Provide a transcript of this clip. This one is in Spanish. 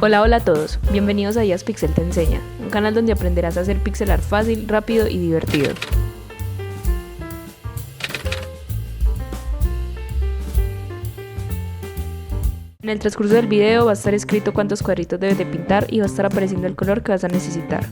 Hola, hola a todos, bienvenidos a IAZ PIXEL Te enseña, un canal donde aprenderás a hacer pixel art fácil, rápido y divertido. En el transcurso del video va a estar escrito cuántos cuadritos debes de pintar y va a estar apareciendo el color que vas a necesitar.